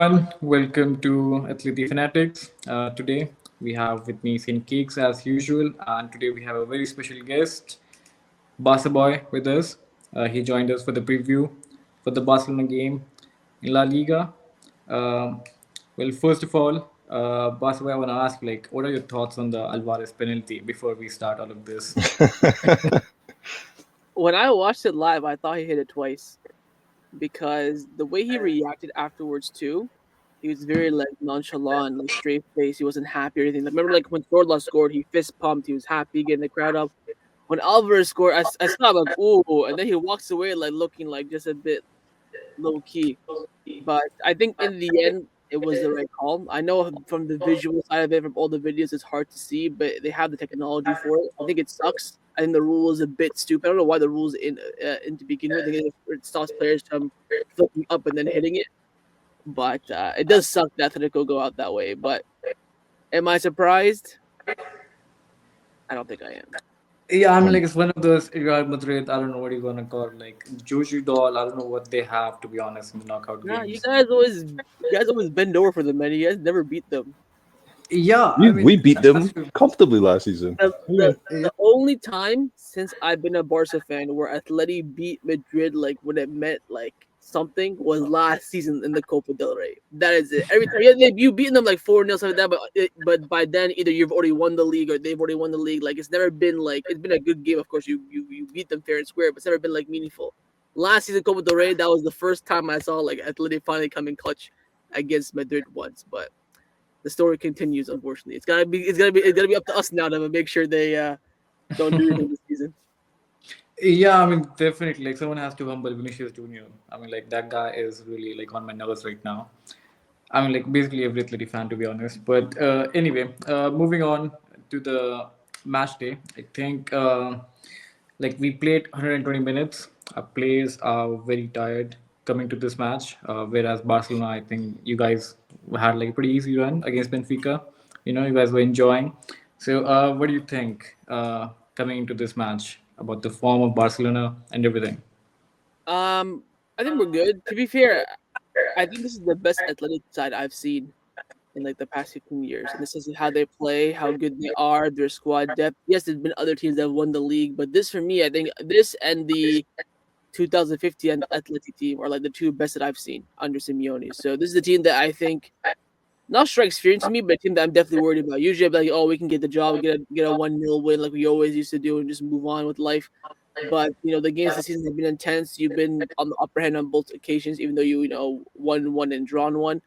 everyone. Welcome to Atleti Fanatics. Today we have with me Saint Cakes as usual, and today we have a very special guest, Barca Boy, with us. He joined us for the preview for the Barcelona game in La Liga. Um, first of all, Barca Boy, I want to ask, what are your thoughts on the Alvarez penalty before we start all of this? When I watched it live, I thought he hit it twice because the way he reacted afterwards too, he was very like nonchalant, like straight face. He wasn't happy or anything. Like, remember, like when Sorloth scored, he fist pumped. He was happy, getting the crowd up. When Alvarez scored, I saw like ooh, and then he walks away like looking like just a bit low key. But I think in the end, it was the right call. I know from the visual side of it, from all the videos, it's hard to see, but they have the technology for it. I think it sucks. I think the rule is a bit stupid. I don't know why the rules in to begin with. I think it stops players from flipping up and then hitting it. But it does suck that Atletico go out that way. But am I surprised? I don't think I am. Yeah, I mean, Um, it's one of those Real Madrid. I don't know what you're gonna call it, like Joju doll. I don't know what they have to be honest in the knockout Nah, games. you guys always bend over for them, man. You guys never beat them. Yeah, I we mean beat that's them true. comfortably last season. the, Yeah, the the only time since I've been a Barca fan where Atleti beat Madrid like when it meant like something was last season in the Copa del Rey. That is it. Every time you beaten them like 4-0 something like that, but by then either you've already won the league or they've already won the league. Like it's never been like it's been a good game. Of course, you beat them fair and square, but it's never been like meaningful. Last season Copa del Rey, that was the first time I saw like Atleti finally come in clutch against Madrid once, but the story continues. Unfortunately, it's gotta be up to us now to make sure they don't do anything this season. yeah. I mean, definitely. Like someone has to humble Vinicius Junior. I mean, like that guy is really like on my nerves right now. I mean, like basically every Atleti fan to be honest. But anyway, moving on to the match day. I think like we played 120 minutes. Our players are very tired coming to this match. Whereas Barcelona, I think you guys had like a pretty easy run against Benfica. You guys were enjoying. So, what do you think coming into this match about the form of Barcelona and everything? Um, I think we're good. To be fair, I think this is the best athletic side I've seen in like the past 15 years. And this is how they play, how good they are, their squad depth. Yes, there's been other teams that have won the league, but this for me, I think this and the 2015 Atleti team are like the two best that I've seen under Simeone. So this is a team that I think not strikes fear into me, but a team that I'm definitely worried about. Usually, I'm like, oh, we can get the job, get a 1-0 win like we always used to do, and just move on with life. But the games this season have been intense. You've been on the upper hand on both occasions, even though you won one and drawn one.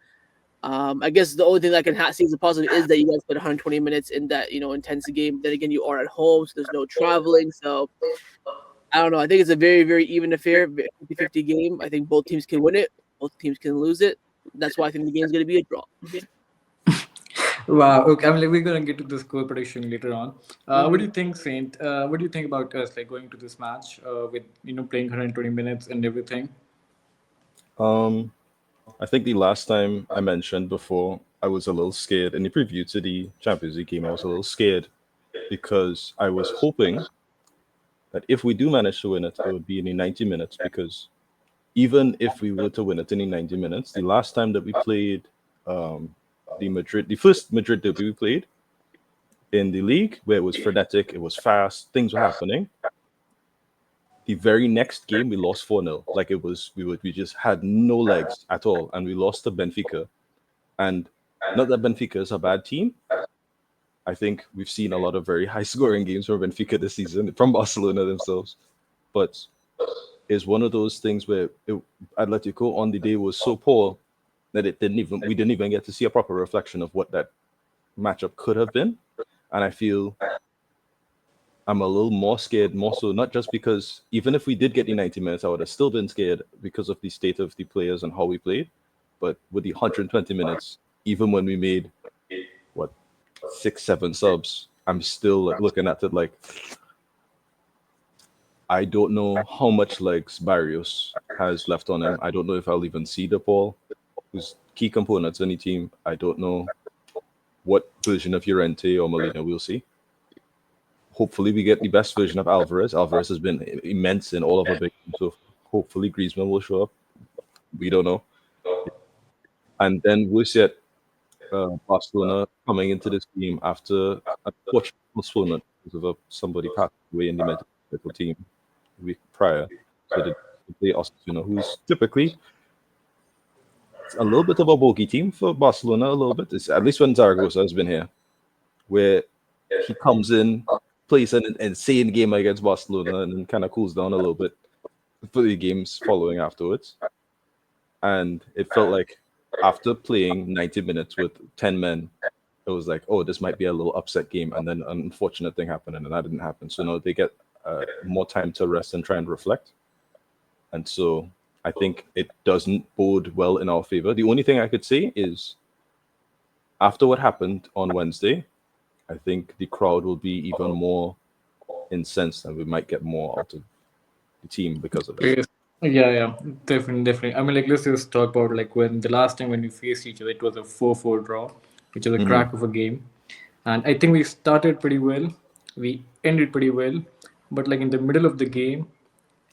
I guess the only thing that I can see as a positive is that you guys played 120 minutes in that intense game. Then again, you are at home, so there's no traveling. So I don't know. I think it's a very very even affair, 50-50 game. I think both teams can win it, both teams can lose it. That's why I think the game's going to be a draw. Wow. Okay. I mean, like, we're gonna get to the score prediction later on. What do Mhm. you think, Saint? What do you think about us, like going to this match with playing 120 minutes and everything? Um, I think the last time I mentioned before, I was a little scared in the preview to the Champions League game. I was a little scared because I was hoping that if we do manage to win it, it would be in the 90 minutes. Because even if we were to win it in the 90 minutes, the last time that we played um, the first Madrid derby we played in the league, where it was frenetic, it was fast, things were happening. The very next game we lost 4-0. Like it was we just had no legs at all, and we lost to Benfica. And not that Benfica is a bad team. I think we've seen a lot of very high scoring games from Benfica this season, from Barcelona themselves. But it's one of those things where Atletico on the day was so poor that we didn't even get to see a proper reflection of what that matchup could have been. And I feel I'm a little more scared, more so not just because even if we did get the 90 minutes, I would have still been scared because of the state of the players and how we played. But with the 120 minutes, even when we made what 6, 7 subs, I'm still like, looking at it like I don't know how much legs Barrios has left on him. I don't know if I'll even see the Paul, who's key components in the team. I don't know what version of Llorente or Molina we'll see. Hopefully we get the best version of Alvarez. Alvarez has been immense in all of our big games, so hopefully Griezmann will show up. We don't know. And then worse yet, Barcelona coming into this game after a unfortunate postponement because of somebody passed away in the medical team the week prior. So they play Osasuna, who's typically a little bit of a bogey team for Barcelona, a little bit. It's, at least when Zaragoza has been here, where he comes in, plays an insane game against Barcelona, and then kind of cools down a little bit for the games following afterwards. And it felt like after playing 90 minutes with 10 men, it was like, oh, this might be a little upset game. And then an unfortunate thing happened, and that didn't happen. So now they get more time to rest and try and reflect. And so I think it doesn't bode well in our favor. The only thing I could say is after what happened on Wednesday, I think the crowd will be even more incensed and we might get more out of the team because of it. Yes. Yeah, yeah, definitely, definitely. I mean, like, let's just talk about like when the last time when we faced each other, it was a 4-4 draw, which is a Hmm. crack of a game. And I think we started pretty well, we ended pretty well, but like in the middle of the game,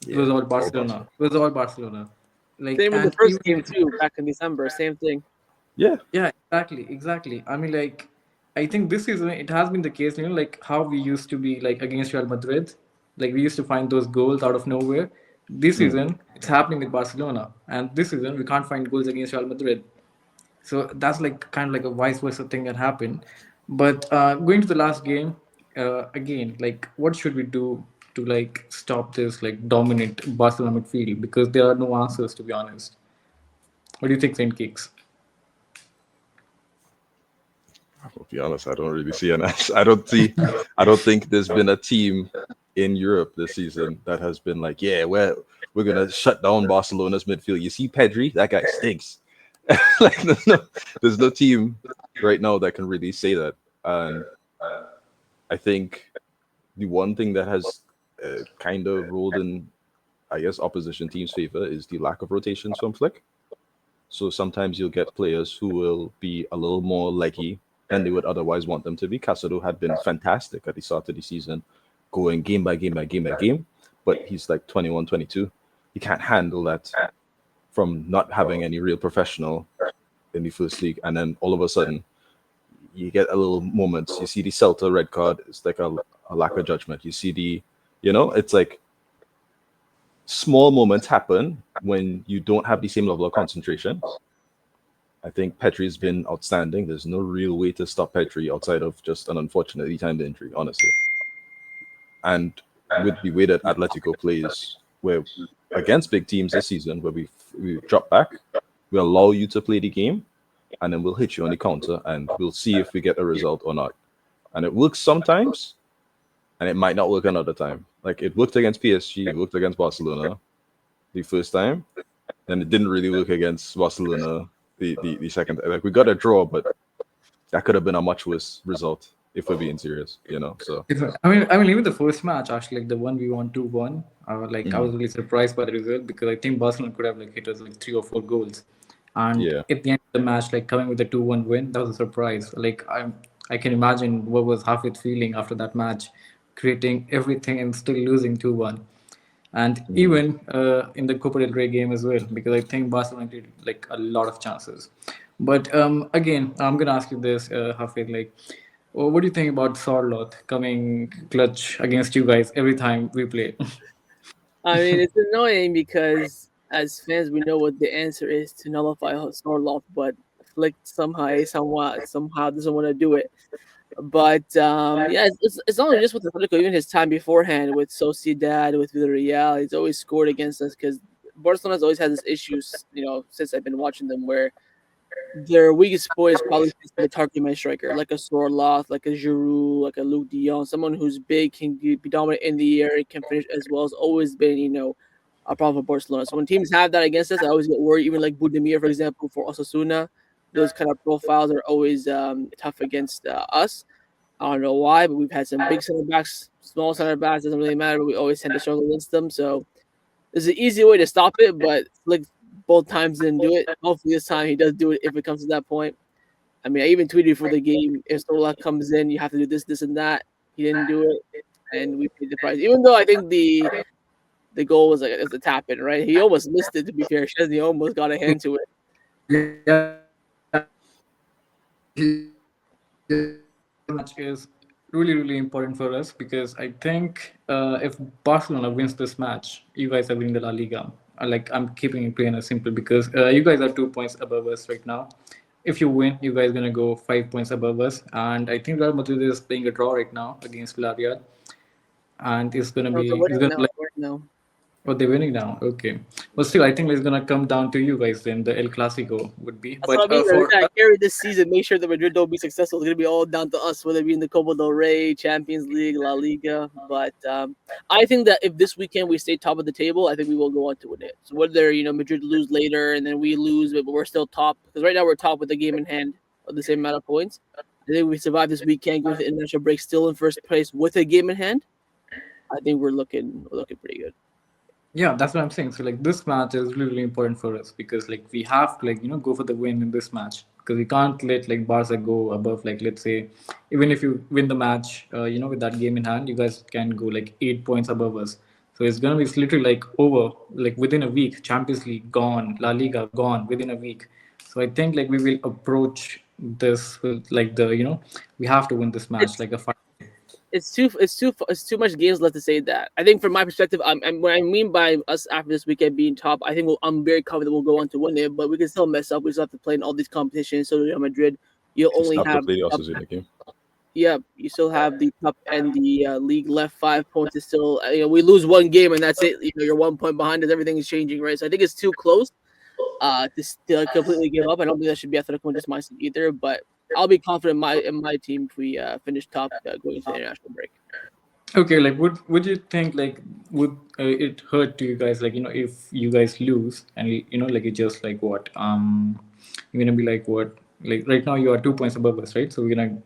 it was Yeah, all all Barcelona. Barcelona. It was all Barcelona. Like, Same with the and first game even too, back in December. Same thing. Yeah. yeah, exactly, exactly. I mean, like, I think this season it has been the case, like how we used to be like against Real Madrid, like we used to find those goals out of nowhere. This Mm. season, it's happening with Barcelona, and this season we can't find goals against Real Madrid. So that's like kind of like a vice versa thing that happened. But going to the last game, again, like what should we do to like stop this like dominant Barcelona midfield? Because there are no answers, to be honest. What do you think, Saint Kicks? I'll be honest, I don't really see an answer. I don't think there's been a team in Europe this season that has been like, yeah, we're gonna shut down Barcelona's midfield. You see Pedri, that guy stinks. Like there's no team right now that can really say that. And I think the one thing that has kind of rolled in, I guess, opposition teams' favor is the lack of rotations from Flick. So sometimes you'll get players who will be a little more leggy than they would otherwise want them to be. Casado had been fantastic at the start of the season, going game by game by game by game, but he's like 21, 22. He can't handle that from not having any real professional in the first league. And then all of a sudden, you get a little moments. You see the Celta red card, it's like a lack of judgment. You see it's like small moments happen when you don't have the same level of concentration. I think Petri's been outstanding. There's no real way to stop Petri outside of just an unfortunately timed injury, honestly. And with the way that Atletico plays, where against big teams this season, where we drop back, we allow you to play the game, and then we'll hit you on the counter, and we'll see if we get a result or not. And it works sometimes, and it might not work another time. Like it worked against PSG, it worked against Barcelona the first time, and it didn't really work against Barcelona the second time. Like we got a draw, but that could have been a much worse result if we're being serious. So I mean, even the first match, actually, like the one we won 2-1, like I mhm. was really surprised by the result because I think Barcelona could have like hit us like 3 or 4 goals, and Yeah. at the end of the match, like coming with a 2-1 win, that was a surprise. Like I can imagine what was Hafid feeling after that match, creating everything and still losing 2-1, and Mhm. even in the Copa del Rey game as well, because I think Barcelona did like a lot of chances. But again, I'm gonna ask you this, Hafid, like, what do you think about Sorloth coming clutch against you guys every time we play? I mean, it's annoying because as fans, we know what the answer is to nullify Sorloth, but Flick somehow doesn't want to do it. But yeah, it's not only just with Atletico. Even his time beforehand with Sociedad, with Villarreal, he's always scored against us because Barcelona's always had this issues. Since I've been watching them, where their weakest point is probably facing a target man striker, like a Sorloth, like a Giroud, like a Luke De Jong, someone who's big, can be dominant in the air, and can finish as well. Has always been, a problem for Barcelona. So when teams have that against us, I always get worried. Even like Budimir, for example, for Osasuna, those kind of profiles are always tough against us. I don't know why, but we've had some big center backs, small center backs, doesn't really matter, but we always tend to struggle against them. So there's an easy way to stop it, but like both times didn't do it. Hopefully this time he does do it if it comes to that point. I mean, I even tweeted for the game, if Sorloth comes in, you have to do this, this, and that. He didn't do it, and we paid the price. Even though I think the goal was like as a tap in, right? He almost missed it. To be fair, Chesney almost got a hand to it. Yeah, match is really, really important for us because I think if Barcelona wins this match, you guys are winning the La Liga. Like I'm keeping it plain and simple because you guys are 2 points above us right now. If you win, you guys gonna go 5 points above us, and I think Real Madrid is playing a draw right now against Villarreal, and No, they're it's winning gonna now. like Right now. oh they're winning now. Okay, but still I think it's gonna come down to you guys then the El Clasico would be. That's what I But mean. We're for trying to carry this season, make sure that Madrid don't be successful. It's gonna be all down to us, whether it be in the Copa del Rey, Champions League, La Liga. But I think that if this weekend we stay top of the table, I think we will go on to win it. So whether Madrid lose later and then we lose, but we're still top because right now we're top with the game in hand of the same amount of points. I think we survive this weekend, go to the international break, still in first place with a game in hand. I think we're looking pretty good. Yeah, that's what I'm saying. So like this match is really, really important for us because like we have to like go for the win in this match because we can't let like Barca go above like let's say even if you win the match with that game in hand you guys can go like 8 points above us. So it's gonna be literally like over like within a week. Champions League gone, La Liga gone within a week. So I think like we will approach this with like we have to win this match It's like a fight. it's too much games left to say that. I think from my perspective, what I mean by us after this weekend being top, I think I'm very confident we'll go on to win it, but we can still mess up. We still have to play in all these competitions. So Real Madrid, you'll He only still have to have play the the cup. Osasuna game. Yeah, you still have the cup and the league left. 5 points is still. We lose one game and that's it. You're 1 point behind us. Everything is changing, right? So I think it's too close. To still completely give up. I don't think that should be Atletico Madrid's mindset either. But I'll be confident in my team if we finish top going into the international break. Okay, like would you think like would it hurt to you guys like if you guys lose and like you just like what you're gonna be like what like right now you are 2 points above us, right? So we're gonna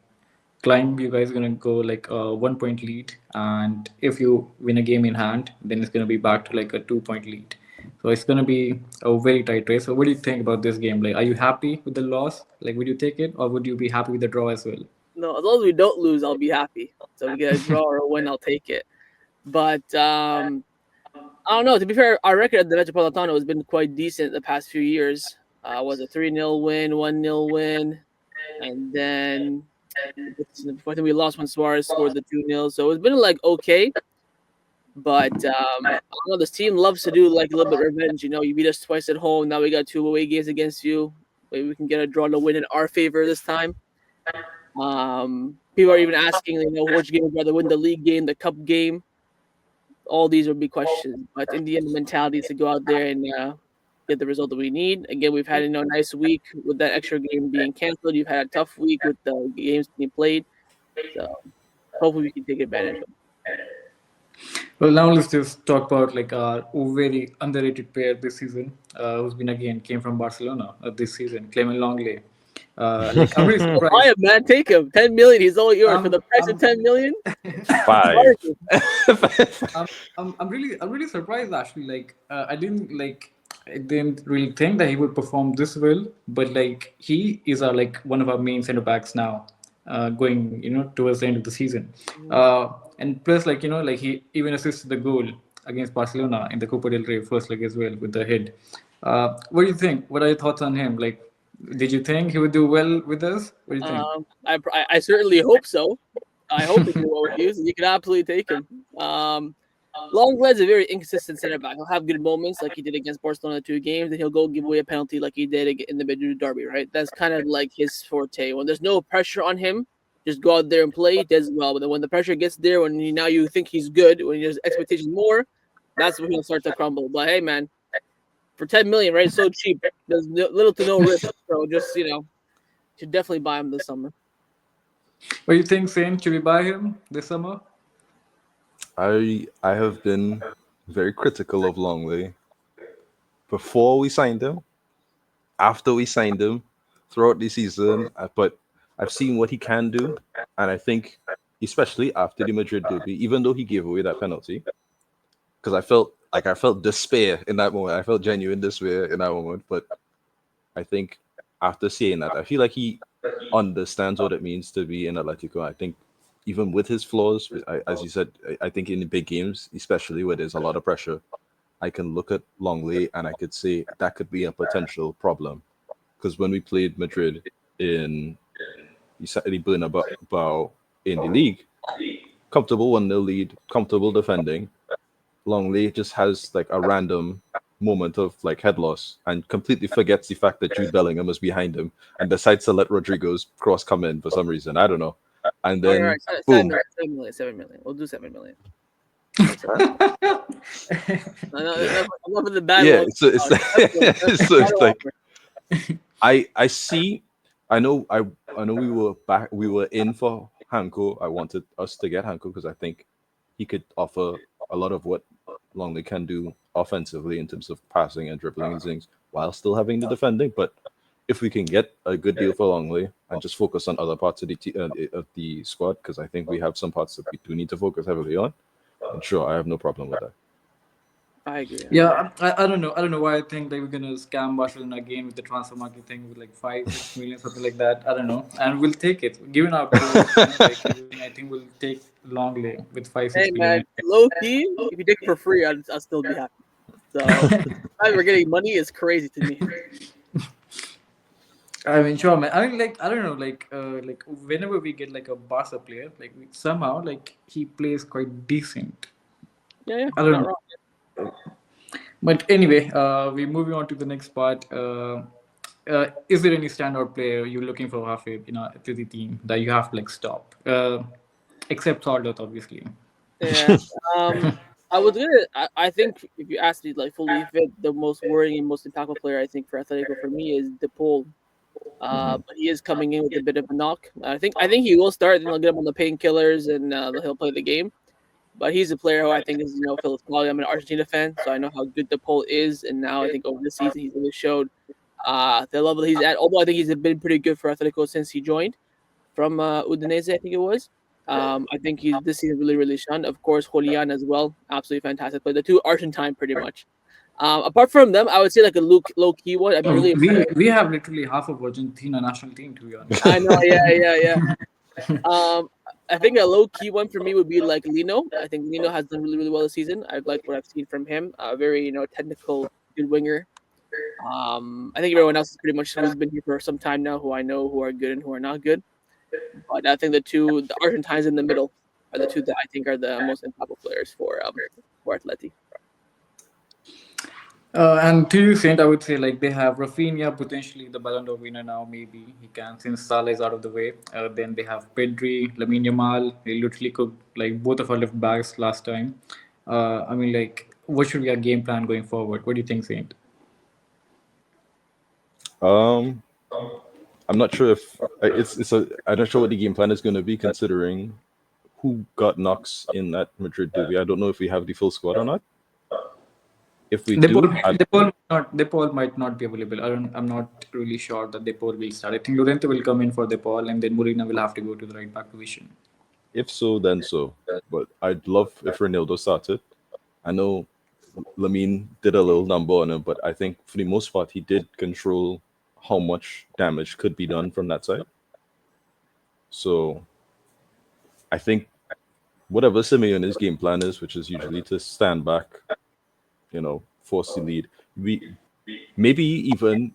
climb. You guys are gonna go like a 1 point lead, and if you win a game in hand, then it's gonna be back to like a 2 point lead. So it's gonna be a very tight race. So what do you think about this game? Like, are you happy with the loss? Like, would you take it, or would you be happy with the draw as well? No, as long as we don't lose, I'll be happy. So we get a draw or a win, I'll take it. But I don't know. To be fair, our record at the Metropolitano has been quite decent the past few years. Was a 3-0 win, 1-0 win, and then I think we lost when Suarez scored the 2-0. So it's been like okay. But I don't know. This team loves to do like a little bit of revenge. You beat us twice at home. Now we got 2 away games against you. Maybe we can get a draw to win in our favor this time. People are even asking, which game would rather win, the league game, the cup game. All these would be questions, but in the end, the mentality is to go out there and get the result that we need. Again, we've had a nice week with that extra game being canceled. You've had a tough week with the games being played, so hopefully we can take advantage of it. Well, now let's just talk about like our very underrated player this season, who's been again came from Barcelona this season, Clement Longley. Like I'm really Oh, buy surprised. him, man. Take him. 10 million. He's all yours for I'm the price of I'm 10 million. Five. I'm really surprised actually. Like I didn't really think that he would perform this well, but like he is our like one of our main center backs now, going towards the end of the season. And plus like like he even assisted the goal against Barcelona in the Copa del Rey first leg as well with the head. What do you think? What are your thoughts on him? Like, did you think he would do well with us? What do you think? I certainly hope so. I hope he can well with you. So you can absolutely take him. Longled's a very inconsistent center back. He'll have good moments like he did against Barcelona 2 games, and he'll go give away a penalty like he did in the Madrid derby. Right, that's kind of like his forte. When there's no pressure on him, just go out there and play. He does well. But then when the pressure gets there, now you think he's good, when there's expectations more, that's when he'll start to crumble. But hey, man, for 10 million, right? It's so cheap. There's little to no risk. So just should definitely buy him this summer. What do you think, Saint? Should we buy him this summer? I have been very critical of Longley before we signed him, after we signed him, throughout the season. But I've seen what he can do, and I think, especially after the Madrid derby, even though he gave away that penalty, because I felt despair in that moment. I felt genuine despair in that moment. But I think after seeing that, I feel like he understands what it means to be in Atletico. I think even with his flaws, as you said, I think in the big games, especially where there's a lot of pressure, I can look at Longley and I could say that could be a potential problem. Because when we played Madrid in He certainly burned a bow in the league. Comfortable 1-0 lead, comfortable defending. Longley just has like a random moment of like head loss and completely forgets the fact that Jude Bellingham is behind him and decides to let Rodrigo's cross come in for some reason. I don't know. And All then right, 7 boom. million, 7 million, 7 million. We'll do 7 million. That's it. Huh? Yeah. Enough of the bad Yeah. ones. So it's like, so it's like I see. I know I know we were in for Hanko. I wanted us to get Hanko because I think he could offer a lot of what Longley can do offensively in terms of passing and dribbling and things while still having the defending. But if we can get a good deal for Longley and just focus on other parts of the squad, because I think we have some parts that we do need to focus heavily on, and sure, I have no problem with that. I agree. Yeah, I don't know. I don't know why I think they were gonna scam Barcelona again with the transfer market thing with like 5-6 million, something like that. I don't know, and we'll take it. Given our goals, like everything, I think we'll take Longley with five Hey six man, million. low key, if you take it for free, I'll still be happy. So the fact we're getting money is crazy to me. I mean, sure, man. I mean, like I don't know, like whenever we get like a Barca player, like somehow like he plays quite decent. Yeah, I you're don't not know. wrong. But anyway, we're moving on to the next part. Is there any standout player you're looking for halfway, to the team that you have to like stop? Except Sorloth, obviously. Yeah. I was gonna. I think if you ask me like fully fit, the most worrying and most impactful player I think for Atletico for me is DePaul. Mhm. But he is coming in with a bit of a knock. I think he will start. Then they'll get him on the painkillers and he'll play the game. But he's a player who I think is Philip quality. I'm an Argentina fan, so I know how good DePaul is. And now I think over the season he's really showed the level he's at. Although I think he's been pretty good for Atletico since he joined from Udinese, I think it was. I think he's this season really shined. Of course, Julian as well, absolutely fantastic player. The two Argentine, pretty much. Apart from them, I would say like a low key one. I've been really We impressed. we have literally half of Argentina national team, to be honest. I know, yeah. Um, I think a low key one for me would be like Lino. I think Lino has done really well this season. I've liked what I've seen from him. Very technical, good winger. I think everyone else is pretty much who's been here for some time now, who I know who are good and who are not good. But I think the Argentines in the middle are the two that I think are the most impactful players for Atleti. And to you, Saint, I would say like they have Rafinha, potentially the Ballon d'Or winner now. Maybe he can since Salah is out of the way. Then they have Pedri, Lamine Yamal. They literally cooked like both of our left backs last time. I mean, like, what should be our game plan going forward? What do you think, Saint? Um, I'm not sure if I'm not sure what the game plan is going to be considering who got knocks in that Madrid derby. I don't know if we have the full squad or not. If we Depol, do, I Depol might not be available. I'm not really sure that Depol will start. I think Llorente will come in for Depol, and then Molina will have to go to the right back position. if so, then so. But I'd love if Ronaldo started. I know Lamine did a little number on him, but I think for the most part he did control how much damage could be done from that side. So I think whatever Simeone's game plan is, which is usually to stand back, force the lead. We maybe even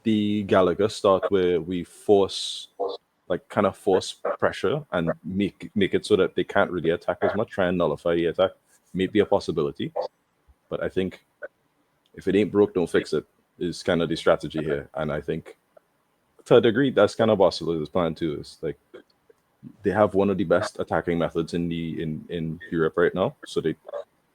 the Gallagher start where we force like kind of force pressure and make it so that they can't really attack as much, try and nullify the attack. May be a possibility. But I think if it ain't broke, don't fix it is kind of the strategy here. And I think to a degree that's kind of Barcelona's plan too. Is like they have one of the best attacking methods in Europe right now. So they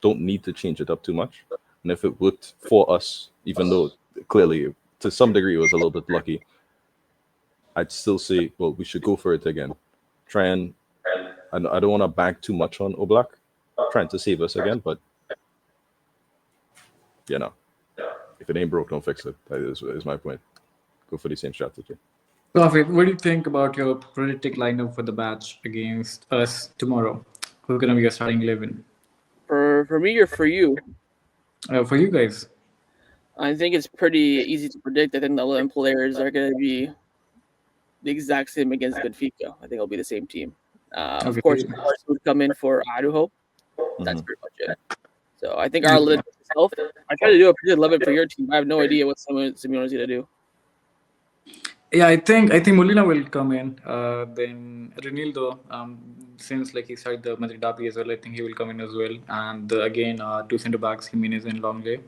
don't need to change it up too much. And if it worked for us, even though clearly to some degree it was a little bit lucky, I'd still say, well, we should go for it again. Try and I don't want to bank too much on Oblak trying to save us again, but you know, if it ain't broke, don't fix it. That is my point. Go for the same strategy. Perfect. What do you think about your predicted lineup for the match against us tomorrow? Who's gonna be your starting 11? For me or for you, For you guys. I think it's pretty easy to predict. I think the 11 players are going to be the exact same against Benfica. I think it'll be the same team. Of course, Okay. Morris would come in for Arujo. That's Mhm. pretty much it. So I think our 11 itself. I try to do a pretty good 11 for your team. I have no idea what Simeone is going to do. Yeah, I think Molina will come in. Then Renildo, since like he started the Madrid derby as well, I think he will come in as well. And again, two centre backs, Jimenez and Longley.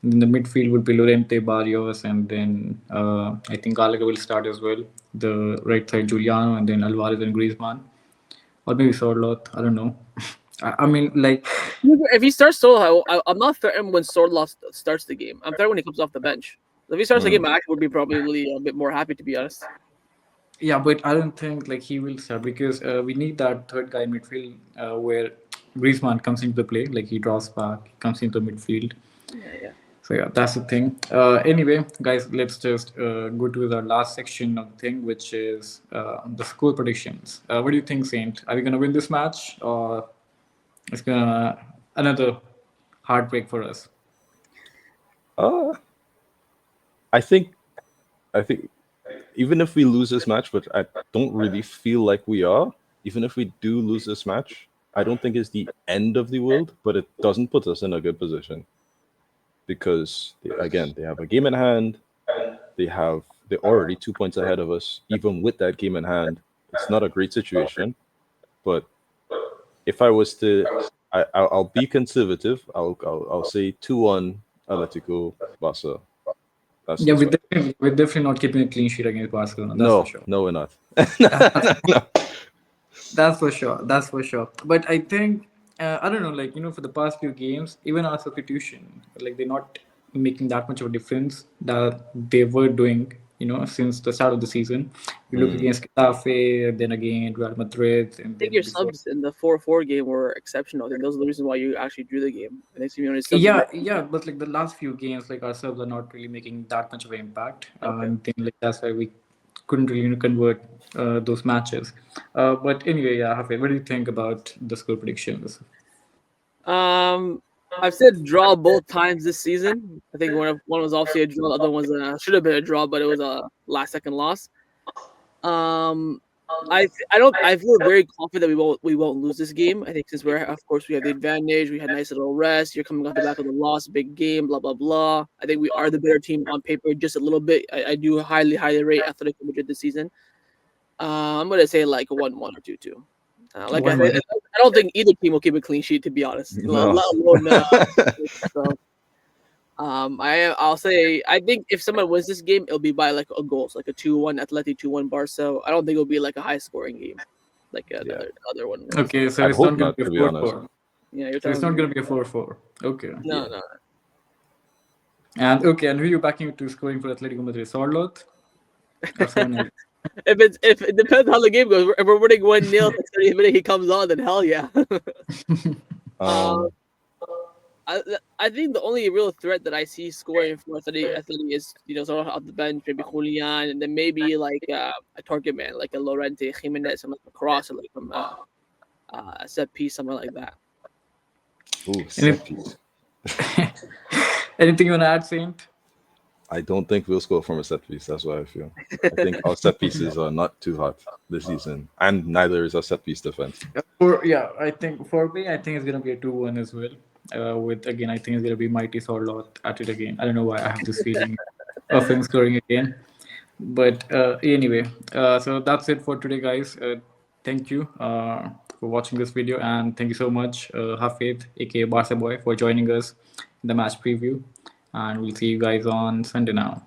And then the midfield would be Lorente, Barrios, and then I think Gallagher will start as well. The right side, Giuliano, and then Alvarez and Griezmann, or maybe Sorloth. I don't know. I mean, like, If he starts solo, I'm not threatened when Sorloth starts the game. I'm threatened when he comes off the bench. If he starts the game, I actually would be probably a bit more happy, to be honest. yeah, but I don't think like he will start because we need that third guy in midfield where Griezmann comes into the play. Like he draws back, he comes into midfield. Yeah, yeah. So yeah, that's the thing. Anyway, guys, let's just go to the last section of the thing, which is the score predictions. What do you think, Saint? Are we gonna win this match, or it's gonna another heartbreak for us? Uh, I think I think even if we lose this match, but I don't really feel like we are. Even if we do lose this match, I don't think it's the end of the world, but it doesn't put us in a good position because again they have a game in hand. They're already 2 points ahead of us. Even with that game in hand, it's not a great situation. But if I was to, I'll be conservative. I'll say 2-1 Atletico Barca. That's Yeah, that's what. we're definitely not keeping a clean sheet against Barcelona. That's for No, sure. no, we're not. That's for sure. That's for sure. But I think I don't know. Like for the past few games, even our substitution, like they're not making that much of a difference that they were doing. Since the start of the season, you look against Getafe, then again Real Madrid, and I think then your before. subs in the 4-4 game were exceptional. I think those are the reason why you actually drew the game. I think Simeone subs. Yeah, but like the last few games, like our subs are not really making that much of an impact. Okay. And then like that's why we couldn't really convert those matches. But anyway, yeah, Hafiz, what do you think about the score predictions? Um, I've said draw both times this season. I think one was obviously a draw, the other one was should have been a draw, but it was a last second loss. Um, I feel very confident that we won't lose this game. I think since of course we have the advantage, we had nice little rest. You're coming off the back of the loss, big game, blah blah blah. I think we are the better team on paper, just a little bit. I do highly rate Atletico Madrid this season. I'm gonna say like 1-1 or 2-2. Like I One said, one. I don't think either team will keep a clean sheet, to be honest. Let No. alone so. I'll say I think if someone wins this game, it'll be by like a goal, so like a 2-1 Atleti, 2-1 Barca. I don't think it'll be like a high scoring game, like Yeah, other one was. Okay, so I'd it's hope not going to not, be a to be honest. 4-4. Yeah, you're So it's telling not me. going to be a 4-4. Okay. No, Yeah. no. And who are you backing to scoring for Atletico Madrid? Sorloth or someone else? If it depends how the game goes. If we're winning 1-0, the 30th minute he comes on, then hell yeah. uh, Um, I, I think the only real threat that I see scoring for Atleti is someone off the bench, maybe Julian, and then maybe like a target man, like a Lorente, Jimenez, and like a cross, or like from a set piece, something like that. Any- set piece. Anything you want to add, Saint? I don't think we'll score from a set piece. That's what I feel. I think our set pieces are not too hot this season, and neither is our set piece defense. I think for me, I think it's gonna be a 2-1 as well. With again, I think it's gonna be Mighty Sorloth at it again. I don't know why I have this feeling of him scoring again. But anyway, so that's it for today, guys. Thank you for watching this video, and thank you so much, Hafid, aka Barca Boy, for joining us in the match preview. And we'll see you guys on Sunday now.